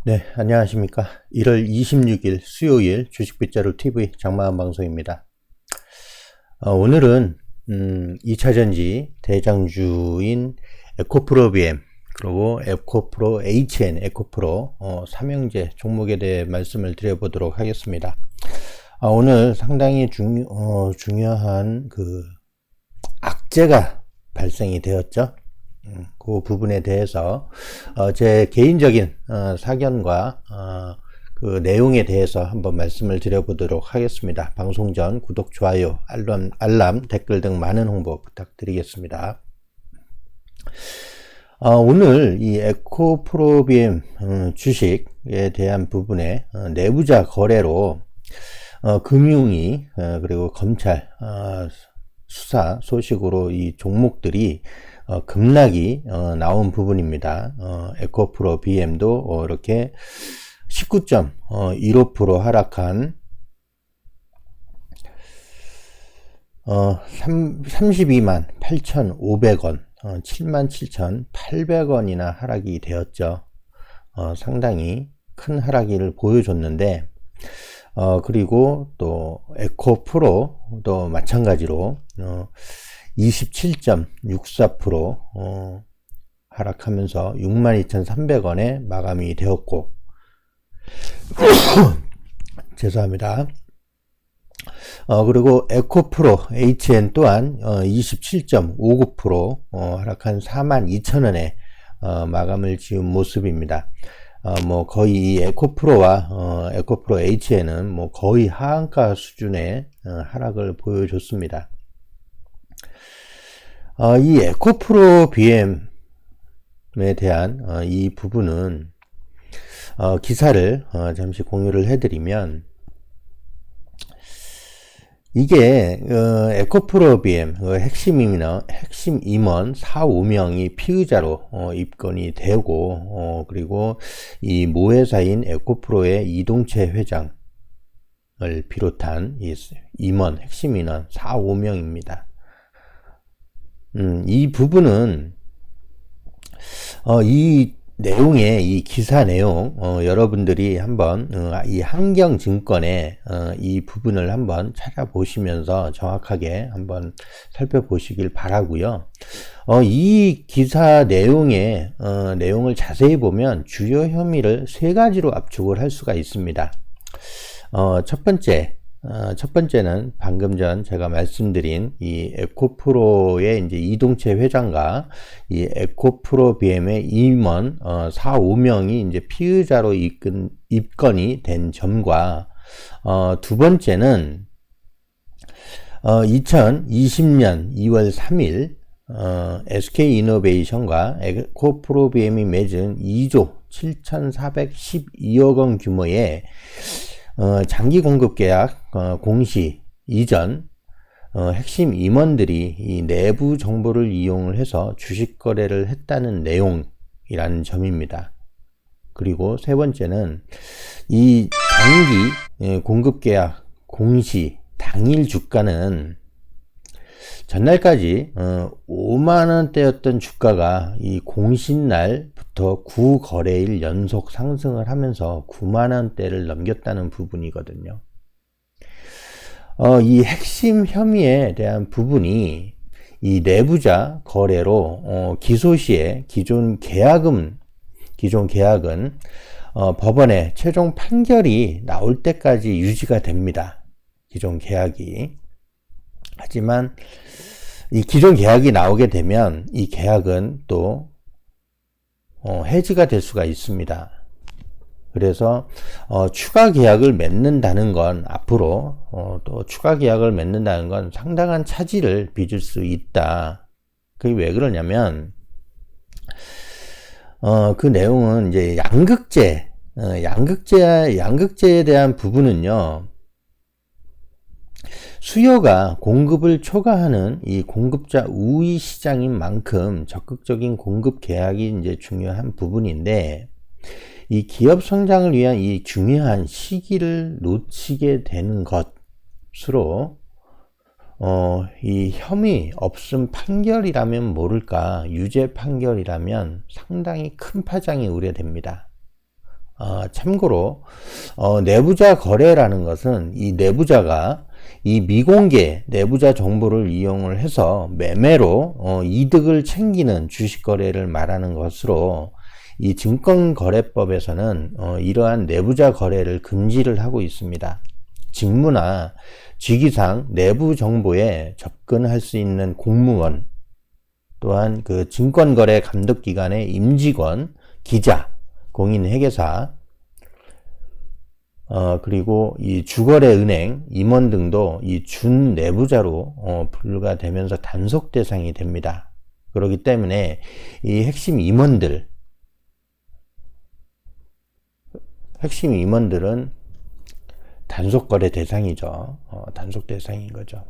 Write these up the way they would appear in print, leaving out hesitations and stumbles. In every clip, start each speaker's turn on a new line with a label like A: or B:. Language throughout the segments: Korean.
A: 네, 안녕하십니까. 1월 26일 수요일 주식빗자루 TV 장마한 방송입니다. 오늘은 2차전지 대장주인 에코프로 BM 그리고 에코프로 HN 에코프로 삼형제 종목에 대해 말씀을 드려보도록 하겠습니다. 오늘 상당히 중요한 그 악재가 발생이 되었죠. 그 부분에 대해서 제 개인적인 사견과 그 내용에 대해서 한번 말씀을 드려보도록 하겠습니다. 방송 전 구독, 좋아요, 알람, 댓글 등 많은 홍보 부탁드리겠습니다. 오늘 이 에코프로비엠 주식에 대한 부분에 내부자 거래로 금융위 그리고 검찰 수사 소식으로 이 종목들이 급락이 나온 부분입니다. 에코프로 BM도 이렇게 19.15% 하락한 32만 8,500원 77,800원이나 하락이 되었죠. 상당히 큰 하락을 보여줬는데 그리고 또 에코프로도 마찬가지로 27.64% 하락하면서 62,300원에 마감이 되었고 죄송합니다. 그리고 에코프로 HN 또한 27.59% 하락한 42,000원에 마감을 지은 모습입니다. 거의 이 에코프로와 에코프로 HN은 거의 하한가 수준의 하락을 보여줬습니다. 이 에코프로 BM에 대한 이 부분은 기사를 잠시 공유를 해드리면 이게 에코프로 BM 핵심 임원 4, 5명이 피의자로 입건이 되고 그리고 이 모회사인 에코프로의 이동채 회장을 비롯한 이 임원 핵심 인원 4, 5명입니다. 이 부분은 이 내용의 이 기사 내용 여러분들이 한번 이 한경증권의 이 부분을 한번 찾아보시면서 정확하게 한번 살펴보시길 바라고요. 이 기사 내용의 내용을 자세히 보면 주요 혐의를 세 가지로 압축을 할 수가 있습니다. 첫 번째는 방금 전 제가 말씀드린 이 에코프로의 이제 이동채 회장과 이 에코프로 BM의 임원 4, 5명이 이제 피의자로 입건이 된 점과 두 번째는 2020년 2월 3일 SK이노베이션과 에코프로 BM이 맺은 2조 7,412억 원 규모의 장기 공급 계약 공시 이전 핵심 임원들이 이 내부 정보를 이용을 해서 주식 거래를 했다는 내용이라는 점입니다. 그리고 세 번째는 이 장기 공급 계약 공시 당일 주가는 전날까지 5만원대였던 주가가 이 공신날부터 9거래일 연속 상승을 하면서 9만원대를 넘겼다는 부분이거든요. 이 핵심 혐의에 대한 부분이 이 내부자 거래로 기소 시에 기존 계약은 법원의 최종 판결이 나올 때까지 유지가 됩니다. 기존 계약이. 하지만 이 기존 계약이 나오게 되면 이 계약은 또 해지가 될 수가 있습니다. 그래서 추가 계약을 맺는다는 건 앞으로 또 추가 계약을 맺는다는 건 상당한 차질을 빚을 수 있다. 그게 왜 그러냐면 그 내용은 이제 양극재에 대한 부분은요. 수요가 공급을 초과하는 이 공급자 우위 시장인 만큼 적극적인 공급 계약이 이제 중요한 부분인데 이 기업 성장을 위한 이 중요한 시기를 놓치게 되는 것으로 이 혐의 없음 판결이라면 모를까 유죄 판결이라면 상당히 큰 파장이 우려됩니다. 참고로 내부자 거래라는 것은 이 내부자가 이 미공개 내부자 정보를 이용을 해서 매매로 이득을 챙기는 주식 거래를 말하는 것으로 이 증권거래법에서는 이러한 내부자 거래를 금지를 하고 있습니다. 직무나 직위상 내부 정보에 접근할 수 있는 공무원, 또한 그 증권거래 감독기관의 임직원, 기자, 공인회계사, 그리고 이 주거래은행 임원 등도 이 준 내부자로 분류가 되면서 단속 대상이 됩니다. 그렇기 때문에 이 핵심 임원들은 단속거래 대상이죠. 단속 대상인 거죠.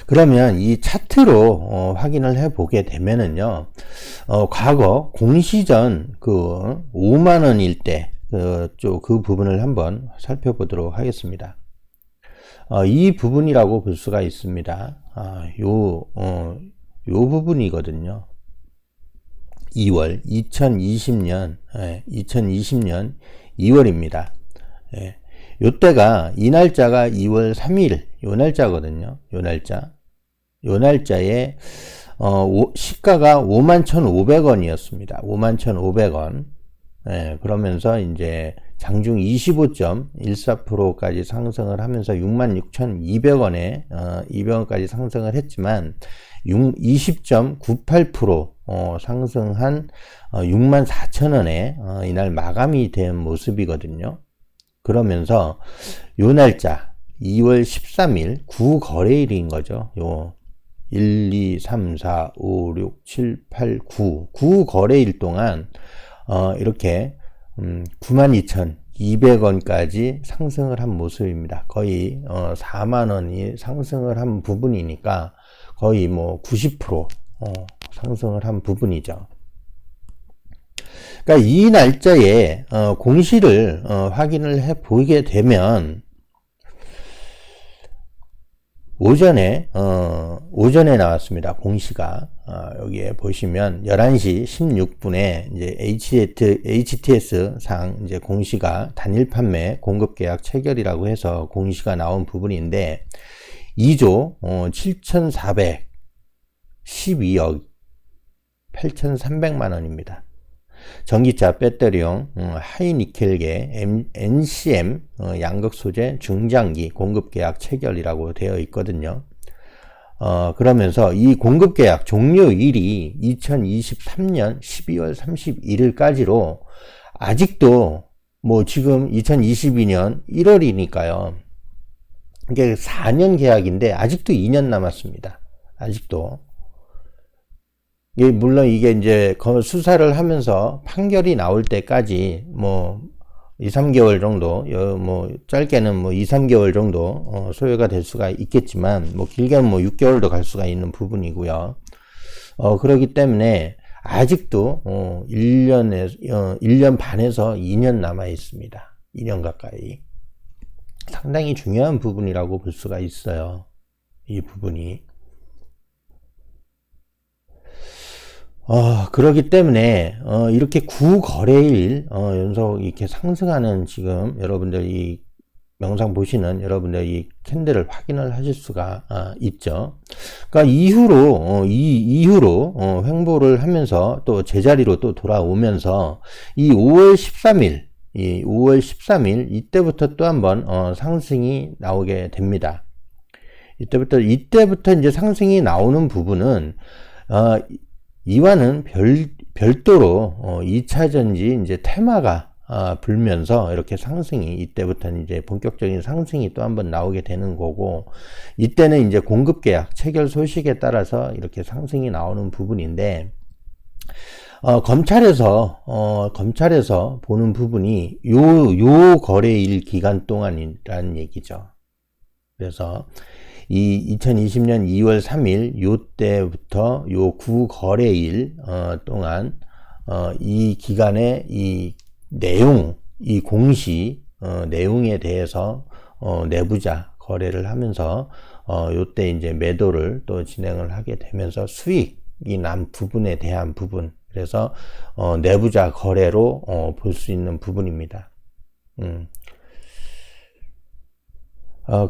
A: 그러면 이 차트로 확인을 해 보게 되면은요, 과거 공시전 그 5만원일 때 그 부분을 한번 살펴보도록 하겠습니다. 이 부분이라고 볼 수가 있습니다. 요 부분이거든요. 2020년 2월입니다. 예. 요때가 이 날짜가 2월 3일 요 날짜거든요. 요 날짜에 시가가 51,500원이었습니다. 51,500원. 예, 그러면서 이제 장중 25.14%까지 상승을 하면서 66,200원에 200원까지 상승을 했지만 20.98% 상승한 64,000원에 이날 마감이 된 모습이거든요. 그러면서 요 날짜 2월 13일 구거래일인 거죠. 요 1, 2, 3, 4, 5, 6, 7, 8, 9 구거래일 동안 이렇게 92,200원까지 상승을 한 모습입니다. 거의 4만원이 상승을 한 부분이니까 거의 뭐 90% 상승을 한 부분이죠. 그러니까 이 날짜에 공시를 확인을 해 보게 되면 오전에 나왔습니다. 공시가 여기에 보시면 11시 16분에 이제 HTS 상 이제 공시가 단일 판매 공급 계약 체결이라고 해서 공시가 나온 부분인데 2조 7,412억 8,300만 원입니다. 전기차 배터리용 하이니켈계 NCM 양극 소재 중장기 공급 계약 체결이라고 되어 있거든요. 그러면서 이 공급 계약 종료일이 2023년 12월 31일까지로 아직도 뭐 지금 2022년 1월이니까요. 이게 4년 계약인데 아직도 2년 남았습니다. 아직도. 물론 이게 이제 수사를 하면서 판결이 나올 때까지 뭐 2, 3개월 정도, 뭐 짧게는 뭐 2, 3개월 정도 소요가 될 수가 있겠지만 뭐 길게는 뭐 6개월도 갈 수가 있는 부분이고요. 그렇기 때문에 아직도 1년 반에서 2년 남아 있습니다. 2년 가까이. 상당히 중요한 부분이라고 볼 수가 있어요. 이 부분이. 그렇기 때문에 이렇게 구거래일 연속 이렇게 상승하는 지금 여러분들 이 영상 보시는 여러분들 이 캔들을 확인을 하실 수가 있죠. 그러니까 이후로 횡보를 하면서 또 제자리로 또 돌아오면서 이 5월 13일 이때부터 또 한번 상승이 나오게 됩니다. 이때부터 이제 상승이 나오는 부분은 이와는 별도로 2차전지 이제 테마가 불면서 이렇게 상승이 이때부터 이제 본격적인 상승이 또 한번 나오게 되는 거고, 이때는 이제 공급 계약 체결 소식에 따라서 이렇게 상승이 나오는 부분인데, 검찰에서 보는 부분이 요 거래일 기간 동안이라는 얘기죠. 그래서 이 2020년 2월 3일 요때부터 요 구거래일 동안 이 기간에 이 내용, 이 공시 내용에 대해서 내부자 거래를 하면서 요때 이제 매도를 또 진행을 하게 되면서 수익이 난 부분에 대한 부분, 그래서 내부자 거래로 볼 수 있는 부분입니다.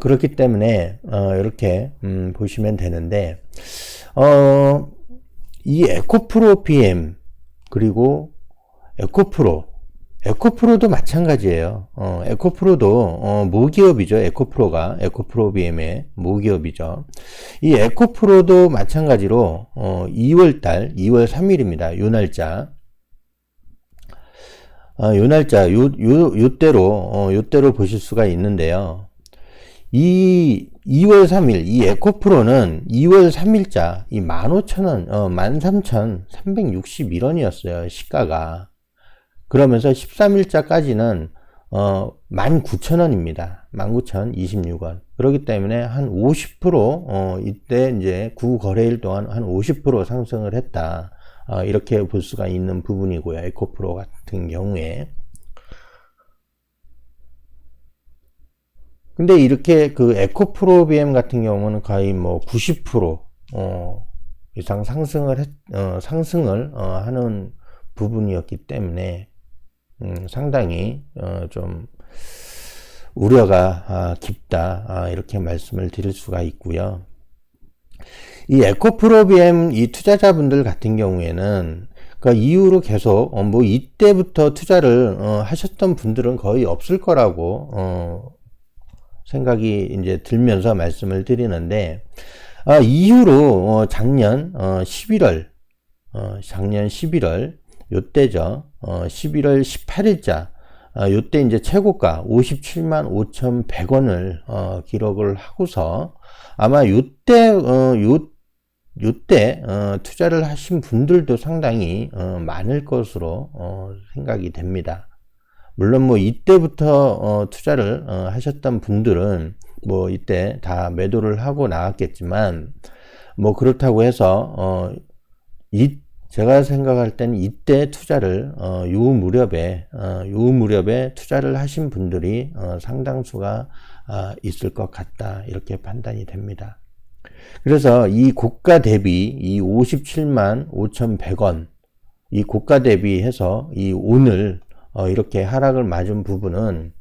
A: 그렇기 때문에 이렇게 보시면 되는데 이 에코프로 BM 그리고 에코프로도 마찬가지예요. 에코프로도 모기업이죠. 에코프로 BM의 모기업이죠. 이 에코프로도 마찬가지로 2월달 2월 3일입니다. 요때로 보실 수가 있는데요. 이 2월 3일, 이 에코프로는 2월 3일자, 이 15,000원, 13,361원이었어요, 시가가. 그러면서 13일자까지는, 19,000원입니다. 19,026원. 그렇기 때문에 한 50%, 이때 이제 구거래일 동안 한 50% 상승을 했다. 이렇게 볼 수가 있는 부분이고요, 에코프로 같은 경우에. 근데 이렇게 그 에코프로 BM 같은 경우는 거의 뭐 90% 이상 상승을 하는 부분이었기 때문에 상당히 좀 우려가 깊다 이렇게 말씀을 드릴 수가 있고요. 이 에코프로 BM 이 투자자분들 같은 경우에는 그 이후로 계속 뭐 이때부터 투자를 하셨던 분들은 거의 없을 거라고 생각이 이제 들면서 말씀을 드리는데, 이후로, 작년 11월, 요때죠. 11월 18일자, 요때 이제 최고가 57만 5,100원을 기록을 하고서 아마 요때 투자를 하신 분들도 상당히 많을 것으로 생각이 됩니다. 물론 뭐 이때부터 투자를 하셨던 분들은 뭐 이때 다 매도를 하고 나왔겠지만, 뭐 그렇다고 해서 제가 생각할 때는 이때 투자를 요 무렵에 투자를 하신 분들이 상당수가 있을 것 같다 이렇게 판단이 됩니다. 그래서 이 고가 대비 이 57만 5,100원 이 고가 대비해서 이 오늘 이렇게 하락을 맞은 부분은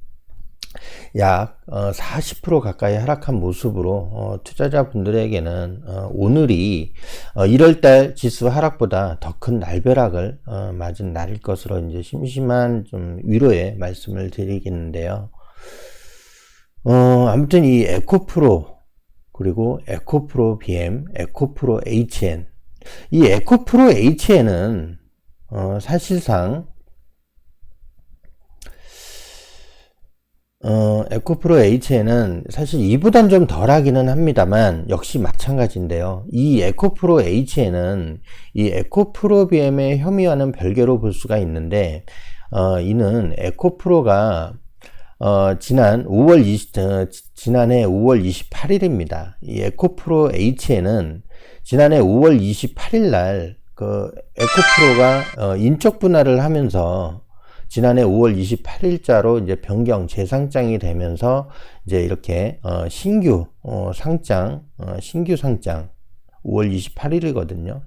A: 약 40% 가까이 하락한 모습으로 투자자분들에게는 오늘이 1월달 지수 하락보다 더 큰 날벼락을 맞은 날일 것으로 이제 심심한 좀 위로의 말씀을 드리겠는데요. 아무튼 이 에코프로 그리고 에코프로 BM, 에코프로 HN 이 에코프로 HN은 사실상 에코프로 HN은 사실 이보단 좀 덜하기는 합니다만 역시 마찬가지인데요. 이 에코프로 HN은 이 에코프로 BM의 혐의와는 별개로 볼 수가 있는데 이는 에코프로가 지난해 5월 28일입니다. 이 에코프로 HN은 지난해 5월 28일 날 그 에코프로가 인적 분할을 하면서 지난해 5월 28일자로 이제 변경 재상장이 되면서 이제 이렇게 신규 상장 5월 28일이거든요.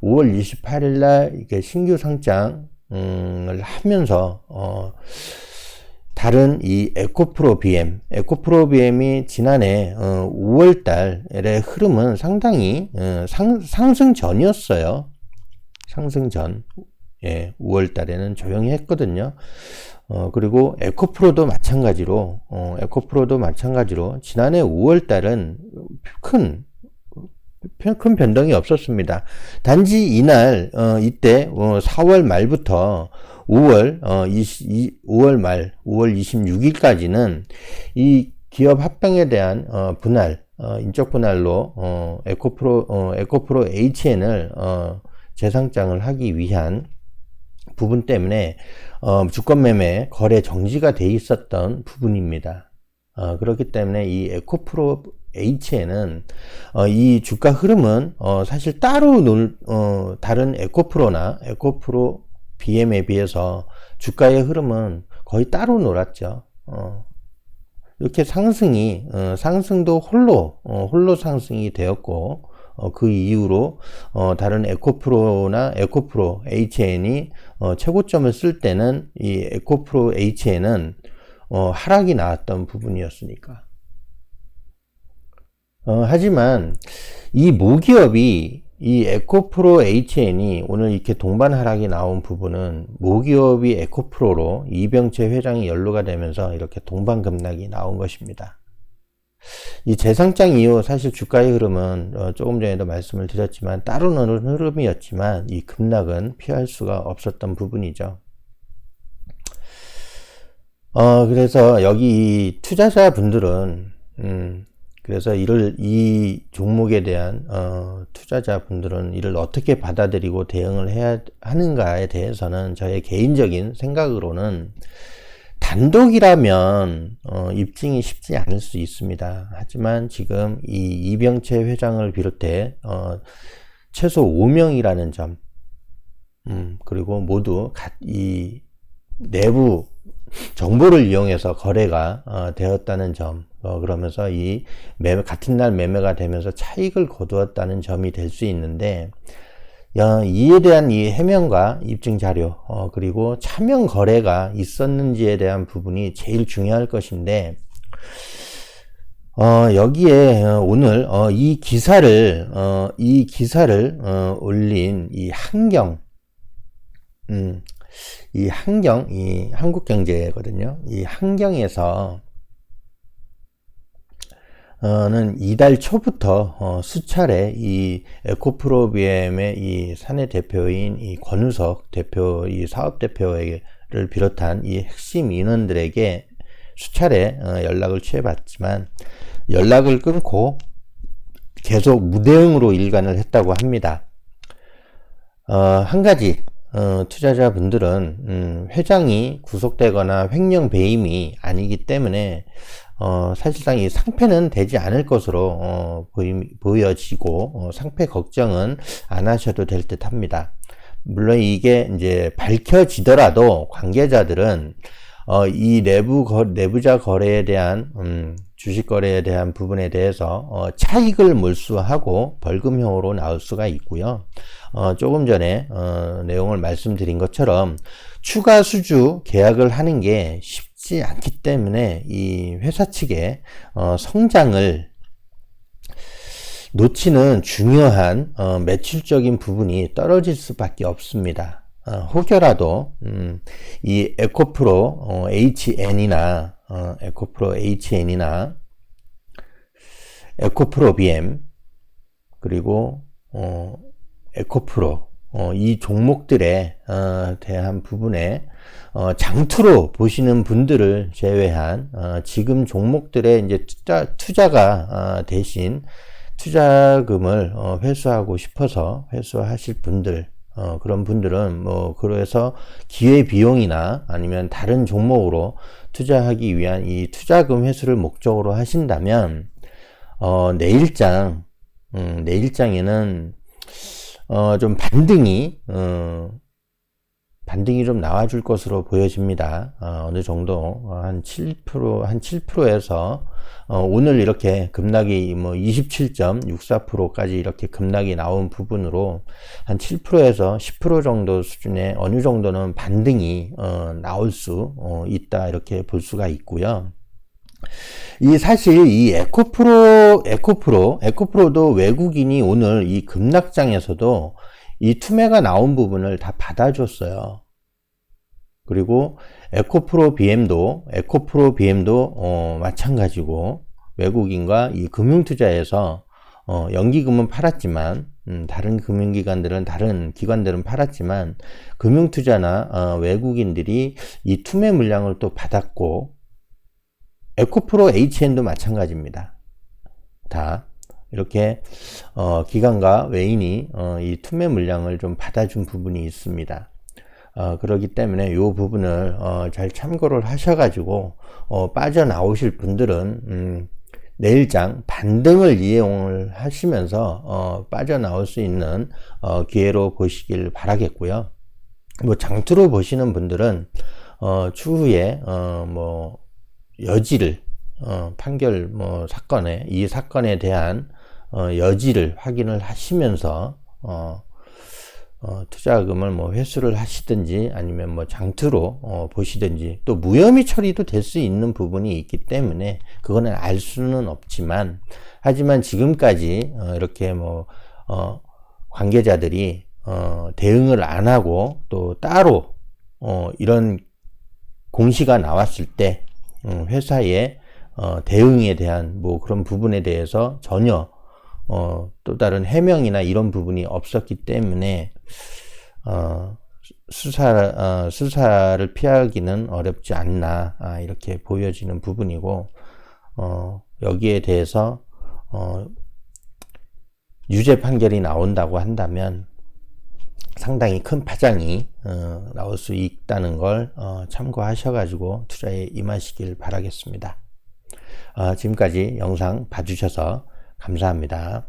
A: 5월 28일 날 이게 신규 상장을 하면서 다른 이 에코프로 BM이 지난해 5월 달의 흐름은 상당히 상승 전이었어요. 상승 전. 예, 5월 달에는 조용히 했거든요. 그리고 에코프로도 마찬가지로 지난해 5월 달은 큰 변동이 없었습니다. 단지 이날, 이때 4월 말부터 5월 말, 5월 26일까지는 이 기업 합병에 대한 분할, 인적 분할로 에코프로 HN을 재상장을 하기 위한 부분 때문에 주권 매매 거래 정지가 돼 있었던 부분입니다. 그렇기 때문에 이 에코프로 HN은 이 주가 흐름은 사실 따로 다른 에코프로나 에코프로 BM에 비해서 주가의 흐름은 거의 따로 놀았죠. 이렇게 상승도 홀로 상승이 되었고 그 이후로 다른 에코프로나 에코프로 HN이 최고점을 쓸 때는 이 에코프로 HN은 하락이 나왔던 부분이었으니까. 하지만 이 모기업이 이 에코프로 HN이 오늘 이렇게 동반 하락이 나온 부분은 모기업이 에코프로로 이병채 회장이 연루가 되면서 이렇게 동반 급락이 나온 것입니다. 이 재상장 이후 사실 주가의 흐름은 조금 전에도 말씀을 드렸지만 따로는 흐름이었지만 이 급락은 피할 수가 없었던 부분이죠. 그래서 여기 투자자 분들은 그래서 이 종목에 대한 투자자 분들은 이를 어떻게 받아들이고 대응을 해야 하는가에 대해서는 저의 개인적인 생각으로는 단독이라면 입증이 쉽지 않을 수 있습니다. 하지만 지금 이 이병채 회장을 비롯해 최소 5명이라는 점, 그리고 모두 이 내부 정보를 이용해서 거래가 되었다는 점, 그러면서 이 같은 날 매매가 되면서 차익을 거두었다는 점이 될 수 있는데, 이에 대한 이 해명과 입증 자료, 그리고 차명 거래가 있었는지에 대한 부분이 제일 중요할 것인데, 여기에 오늘 이 기사를 올린 이 한경, 이 한국경제거든요. 이 한경에서 는 이달 초부터 수차례 이 에코프로비엠의 이 사내 대표인 이 권우석 대표, 이 사업 대표를 비롯한 이 핵심 인원들에게 수차례 연락을 취해봤지만 연락을 끊고 계속 무대응으로 일관을 했다고 합니다. 한 가지 투자자분들은 회장이 구속되거나 횡령 배임이 아니기 때문에 사실상 이 상패는 되지 않을 것으로 보여지고 상패 걱정은 안 하셔도 될 듯 합니다. 물론 이게 이제 밝혀지더라도 관계자들은 이 내부자 거래에 대한 주식 거래에 대한 부분에 대해서 차익을 몰수하고 벌금형으로 나올 수가 있고요. 조금 전에 내용을 말씀드린 것처럼 추가 수주 계약을 하는 게 쉽지 않기 때문에 이 회사 측의 성장을 놓치는 중요한 매출적인 부분이 떨어질 수밖에 없습니다. 혹여라도 이 에코프로 HN이나 에코프로 BM 그리고 에코프로 이 종목들에 대한 부분에 장투로 보시는 분들을 제외한 지금 종목들의 이제 투자가 대신 투자금을 회수하고 싶어서 회수하실 분들, 그런 분들은 그래서 기회비용이나 아니면 다른 종목으로 투자하기 위한 이 투자금 회수를 목적으로 하신다면 내일장에는 좀 반등이 좀 나와줄 것으로 보여집니다. 어느 정도 한 7%에서 오늘 이렇게 급락이 27.64%까지 이렇게 급락이 나온 부분으로 한 7%에서 10% 정도 수준의 어느 정도는 반등이 나올 수 있다 이렇게 볼 수가 있고요. 사실 이 에코프로도 외국인이 오늘 이 급락장에서도 이 투매가 나온 부분을 다 받아줬어요. 그리고 에코프로 BM도 마찬가지고 외국인과 이 금융투자에서 연기금은 팔았지만 다른 기관들은 팔았지만 금융투자나 외국인들이 이 투매 물량을 또 받았고 에코프로 HN도 마찬가지입니다. 다 이렇게 기관과 외인이 이 투매 물량을 좀 받아준 부분이 있습니다. 그렇기 때문에 이 부분을 잘 참고를 하셔가지고 빠져나오실 분들은 내일장 반등을 이용을 하시면서 빠져나올 수 있는 기회로 보시길 바라겠고요. 장투로 보시는 분들은 추후에 여지를 판결 이 사건에 대한 여지를 확인을 하시면서 투자금을 뭐 회수를 하시든지 아니면 뭐 장투로 보시든지, 또 무혐의 처리도 될 수 있는 부분이 있기 때문에 그거는 알 수는 없지만, 하지만 지금까지 이렇게 뭐 관계자들이 대응을 안 하고 또 따로 이런 공시가 나왔을 때 회사의 대응에 대한 뭐 그런 부분에 대해서 전혀 또 다른 해명이나 이런 부분이 없었기 때문에 수사를 피하기는 어렵지 않나, 이렇게 보여지는 부분이고, 여기에 대해서 유죄 판결이 나온다고 한다면 상당히 큰 파장이 나올 수 있다는 걸 참고하셔가지고 투자에 임하시길 바라겠습니다. 지금까지 영상 봐주셔서 감사합니다.